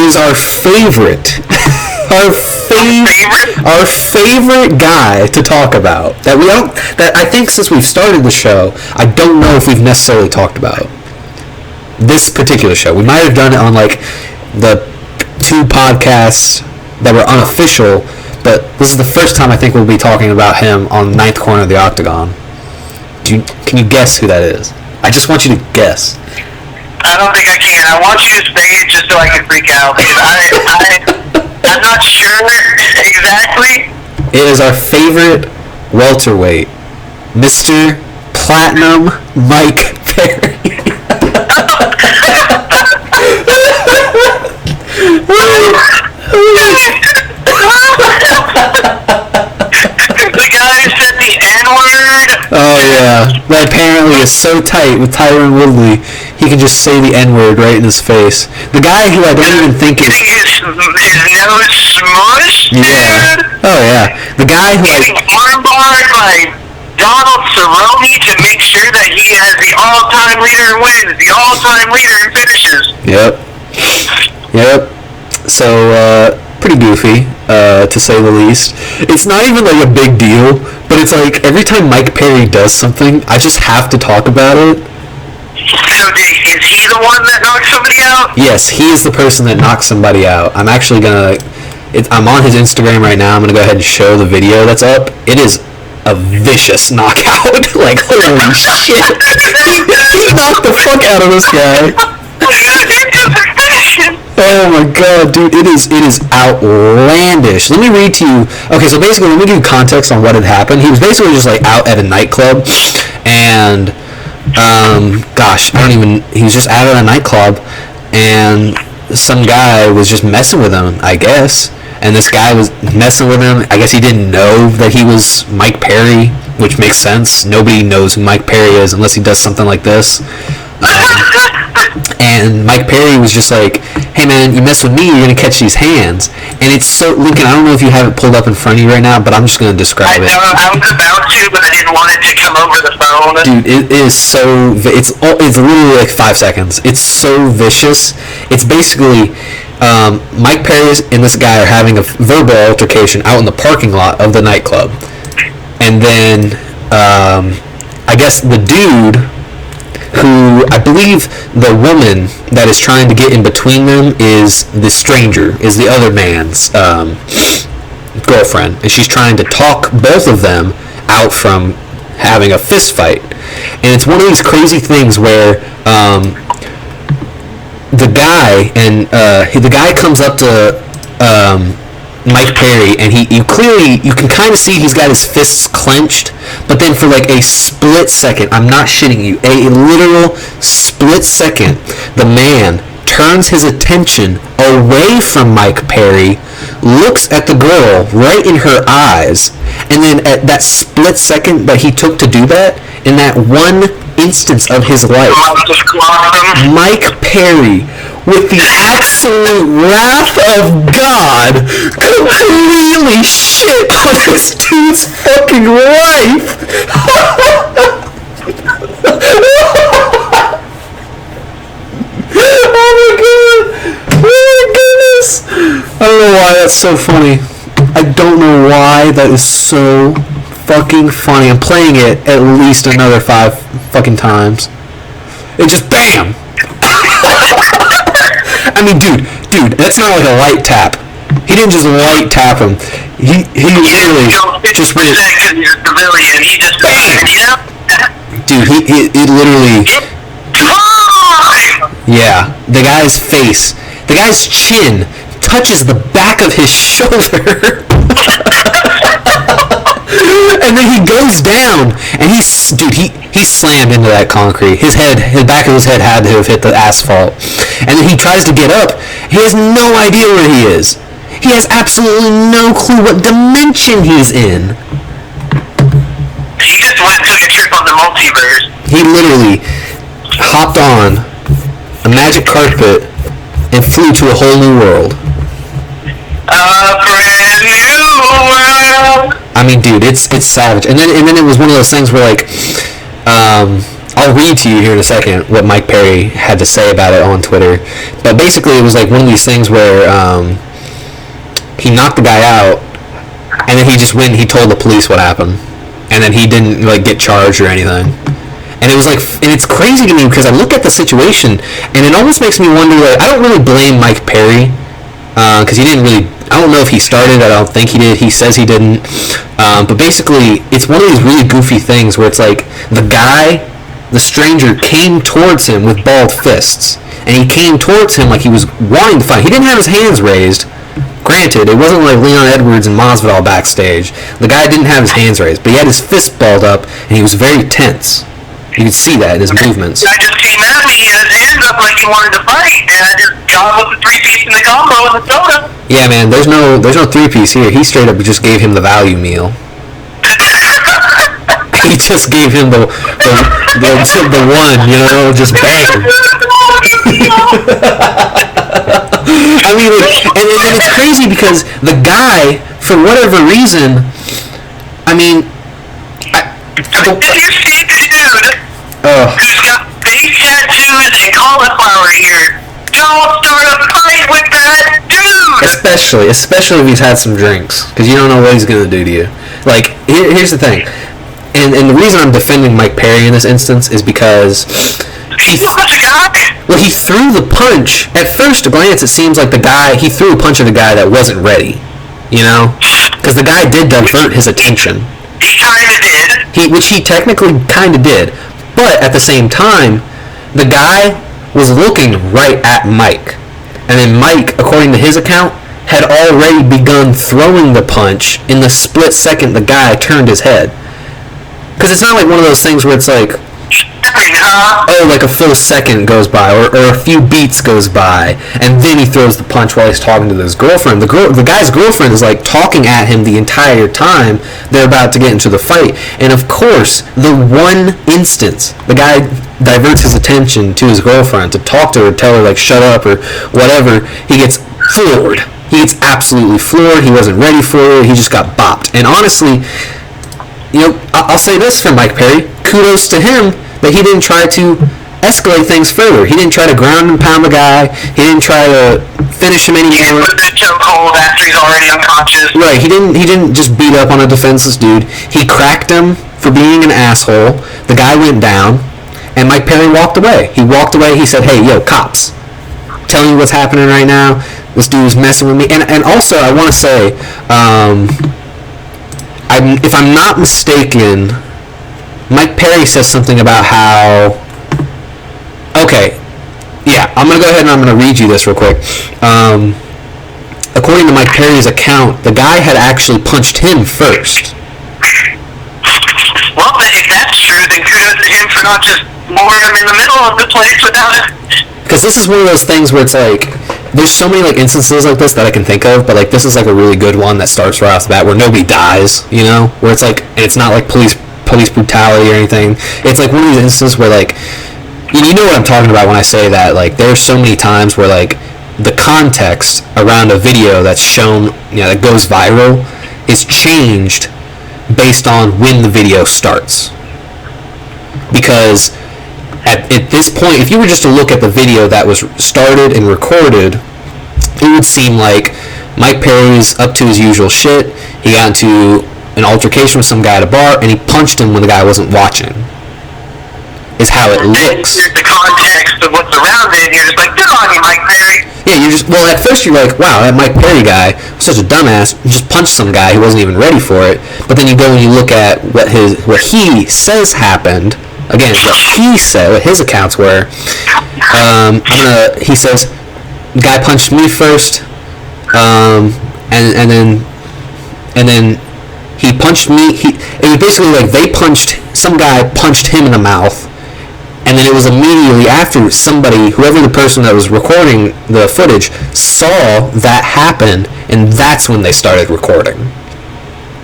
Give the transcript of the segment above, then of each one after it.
is our favorite, our favorite guy to talk about. That I think since we've started the show, I don't know if we've necessarily talked about this particular show. We might have done it on like the 2 podcasts that were unofficial, but this is the first time I think we'll be talking about him on Ninth Corner of the Octagon. Can you guess who that is? I just want you to guess. I don't think I can. I want you to say it just so I can freak out, because I'm not sure exactly. It is our favorite welterweight, Mr. Platinum Mike Perry. The guy who said the N-word. Oh yeah, that apparently is so tight with Tyron Woodley, he can just say the N-word right in his face. The guy who I don't even think is... His nose smushed, yeah. dude. Oh yeah, the guy who Getting armbarred by Donald Cerrone to make sure that he has the all-time leader in wins, the all-time leader in finishes. Yep. So, pretty goofy, to say the least. It's not even like a big deal, but it's like every time Mike Perry does something, I just have to talk about it. So is he the one that knocked somebody out? Yes, he is the person that knocked somebody out. I'm actually gonna... I'm on his Instagram right now. I'm gonna go ahead and show the video that's up. It is a vicious knockout. Like, holy shit. He knocked the fuck out of this guy. Oh my god, dude, it is outlandish. Let me read to you. Okay, so basically, let me give you context on what had happened. He was basically just like out at a nightclub, and he was just out at a nightclub, and some guy was just messing with him, I guess. And this guy was messing with him. I guess he didn't know that he was Mike Perry, which makes sense. Nobody knows who Mike Perry is unless he does something like this. And Mike Perry was just like, hey man, you mess with me, you're going to catch these hands. And it's so, Lincoln, I don't know if you have it pulled up in front of you right now, but I'm just going to describe it. I was about to, but I didn't want it to come over the phone. Dude, it is so, it's literally like 5 seconds. It's so vicious. It's basically, Mike Perry and this guy are having a verbal altercation out in the parking lot of the nightclub. And then, I guess the dude, who I believe the woman that is trying to get in between them is the stranger, is the other man's girlfriend, and she's trying to talk both of them out from having a fist fight. And it's one of these crazy things where the guy comes up to Mike Perry, and you can kind of see he's got his fists clenched, but then for like a split second, I'm not shitting you, a literal split second, the man turns his attention away from Mike Perry, looks at the girl right in her eyes, and then at that split second that he took to do that, in that one instance of his life, Mike Perry, with the absolute wrath of God, completely shit on this dude's fucking wife. Oh my goodness. I don't know why that's so funny. I don't know why that is so fucking funny. I'm playing it at least another 5 fucking times. It just BAM! I mean, dude, that's not like a light tap. He didn't just light tap him. He literally just went... BAM! Dude, he literally... Yeah, the guy's face, the guy's chin touches the back of his shoulder. And then he goes down, and he slammed into that concrete. His back of his head had to have hit the asphalt. And then he tries to get up. He has no idea where he is. He has absolutely no clue what dimension he's in. He just went to a trip on the multiverse. He literally hopped on a magic carpet and flew to a whole new world. A brand new world. I mean, dude, it's savage. And then it was one of those things where, like, I'll read to you here in a second what Mike Perry had to say about it on Twitter. But basically, it was like one of these things where he knocked the guy out, and then he just went and he told the police what happened, and then he didn't like get charged or anything. And it was like, and it's crazy to me because I look at the situation, and it almost makes me wonder. Like, I don't really blame Mike Perry because he didn't really. I don't know if he started. I don't think he did. He says he didn't. But basically, it's one of these really goofy things where it's like the stranger came towards him with balled fists, and he came towards him like he was wanting to fight. He didn't have his hands raised. Granted, it wasn't like Leon Edwards and Masvidal backstage. The guy didn't have his hands raised, but he had his fist balled up, and he was very tense. You could see that in his movements. I just came at me, he had his hands up like he wanted to fight, and I just got him with the 3-piece in the combo and the soda. Yeah, man, there's no 3-piece here. He straight up just gave him the value meal. He just gave him the one, you know, just bang. I mean, and it's crazy because the guy, for whatever reason, I mean, Did you see the dude who's got face tattoos and cauliflower ear? Don't start a fight with that dude! especially if he's had some drinks, because you don't know what he's going to do to you. Like, here's the thing. And the reason I'm defending Mike Perry in this instance is because he threw the punch. At first glance, it seems like he threw a punch at a guy that wasn't ready, you know? Because the guy did divert his attention. He kind of did. Which he technically kind of did. But at the same time, the guy was looking right at Mike. And then Mike, according to his account, had already begun throwing the punch in the split second the guy turned his head. Because it's not like one of those things where it's like, oh, like a full second goes by, or a few beats goes by, and then he throws the punch while he's talking to his girlfriend. The guy's girlfriend is like talking at him the entire time they're about to get into the fight. And of course, the one instance the guy diverts his attention to his girlfriend to talk to her, tell her like shut up or whatever, he gets floored. He gets absolutely floored. He wasn't ready for it. He just got bopped. And honestly, you know, I'll say this for Mike Perry. Kudos to him that he didn't try to escalate things further. He didn't try to ground and pound the guy. He didn't try to finish him anymore. He didn't put the chokehold after he's already unconscious. Right. He didn't just beat up on a defenseless dude. He cracked him for being an asshole. The guy went down, and Mike Perry walked away. He walked away. He said, "Hey, yo, cops, telling you what's happening right now. This dude's messing with me." And also, I want to say, if I'm not mistaken, Mike Perry says something about how... Okay, yeah, I'm going to go ahead and I'm going to read you this real quick. According to Mike Perry's account, the guy had actually punched him first. Well, if that's true, then kudos to him for not just mooring him in the middle of the place without it. Because this is one of those things where it's like... There's so many like instances like this that I can think of, but like this is like a really good one that starts right off the bat where nobody dies, you know? Where it's like, and it's not like police brutality or anything. It's like one of these instances where like, you know what I'm talking about when I say that. Like there's so many times where like the context around a video that's shown, you know, that goes viral is changed based on when the video starts. Because at this point, if you were just to look at the video that was started and recorded, it would seem like Mike Perry's up to his usual shit. He got into an altercation with some guy at a bar, and he punched him when the guy wasn't watching. Is how it looks. The context of what's around it, you're just like, good on you, Mike Perry. Yeah, well, at first you're like, wow, that Mike Perry guy was such a dumbass, just punched some guy who wasn't even ready for it. But then you go and you look at what he says happened. Again, what he said, what his accounts were. He says, the guy punched me first, and then he punched me. It was basically like some guy punched him in the mouth, and then it was immediately after whoever the person that was recording the footage saw that happen, and that's when they started recording.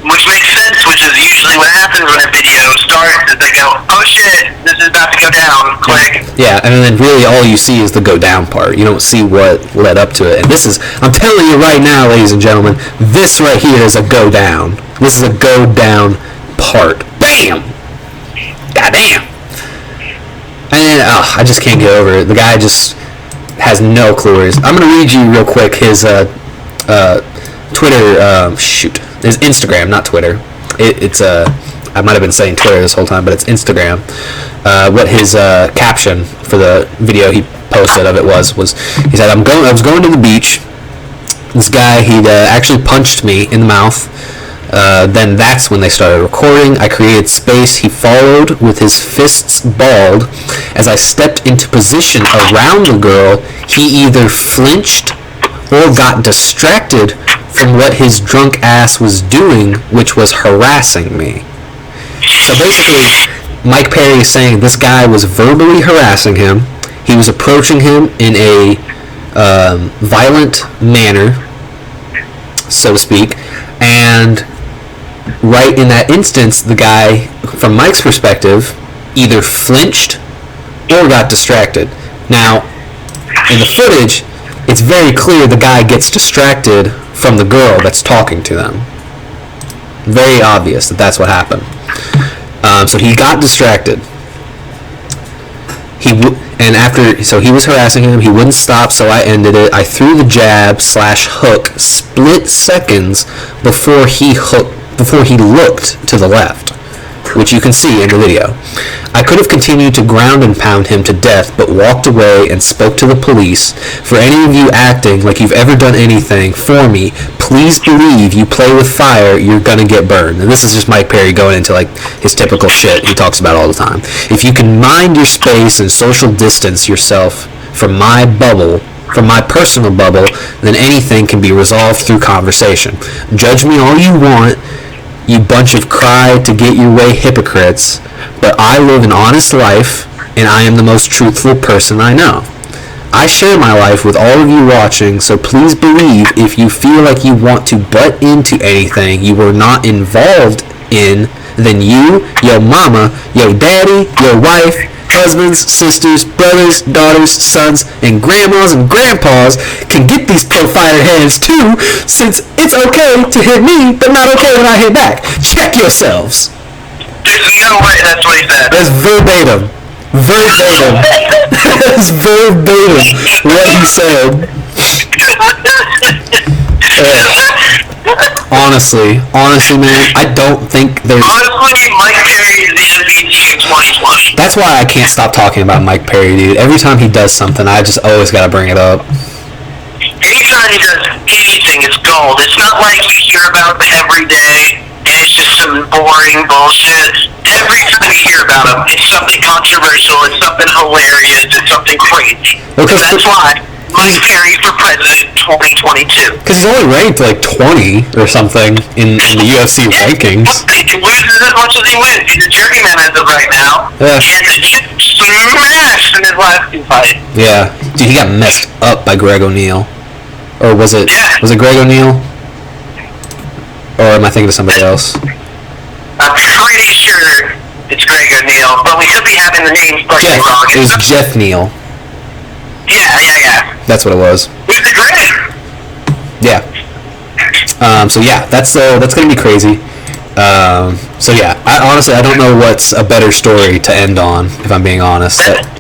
Which makes sense, which is usually what happens when a video starts, is they go, oh shit, this is about to go down, click. Yeah, and then really all you see is the go down part. You don't see what led up to it. And this is, I'm telling you right now, ladies and gentlemen, this right here is a go down. This is a go down part. Bam! Goddamn! And I just can't get over it. The guy just has no clue. I'm gonna read you real quick his Twitter. His Instagram, not Twitter. It's I might have been saying Twitter this whole time, but it's Instagram. What his caption for the video he posted of it was he said, I was going to the beach. This guy, he'd actually punched me in the mouth. Then that's when they started recording. I created space. He followed with his fists balled. As I stepped into position around the girl, he either flinched or got distracted from what his drunk ass was doing, which was harassing me. So basically, Mike Perry is saying this guy was verbally harassing him. He was approaching him in a violent manner, so to speak, and right in that instance, the guy, from Mike's perspective, either flinched or got distracted. Now, in the footage, it's very clear the guy gets distracted from the girl that's talking to them. Very obvious that that's what happened. So he got distracted. He was harassing him. He wouldn't stop, so I ended it. I threw the jab / hook split seconds before he looked to the left, which you can see in the video. I could have continued to ground and pound him to death, but walked away and spoke to the police. For any of you acting like you've ever done anything for me, please believe you play with fire, you're gonna get burned. And this is just Mike Perry going into like his typical shit he talks about all the time. If you can mind your space and social distance yourself from my bubble, from my personal bubble, then anything can be resolved through conversation. Judge me all you want, you bunch of cry to get your way hypocrites, but I live an honest life, and I am the most truthful person I know. I share my life with all of you watching, so please believe if you feel like you want to butt into anything you were not involved in, then you, your mama, your daddy, your wife, husbands, sisters, brothers, daughters, sons, and grandmas and grandpas can get these pro-fighter hands too, since it's okay to hit me, but not okay when I hit back. Check yourselves. There's no way that's what he said. That's verbatim. Verbatim. That's verbatim what he said. Honestly, man, I don't think there's... Honestly, Mike Perry is the MVP of 2020. That's why I can't stop talking about Mike Perry, dude. Every time he does something, I just always gotta bring it up. Anytime he does anything, it's gold. It's not like you hear about him every day, and it's just some boring bullshit. Every time you hear about him, it's something controversial, it's something hilarious, it's something crazy. And that's why Mike Perry for president 2022. Because he's only ranked like 20 or something in the UFC rankings. He loses as much as he wins. He's a journeyman as of right now. Yeah. And smashed in his last two fights. Yeah. Dude, he got messed up by Greg O'Neill. Or was it Greg O'Neill? Or am I thinking of somebody else? I'm pretty sure it's Greg O'Neill, but we could be having the names slightly wrong. It was Jeff Neal. Yeah. That's what it was. He's the great. Yeah. So yeah, that's gonna be crazy. So yeah, I honestly don't know what's a better story to end on, if I'm being honest.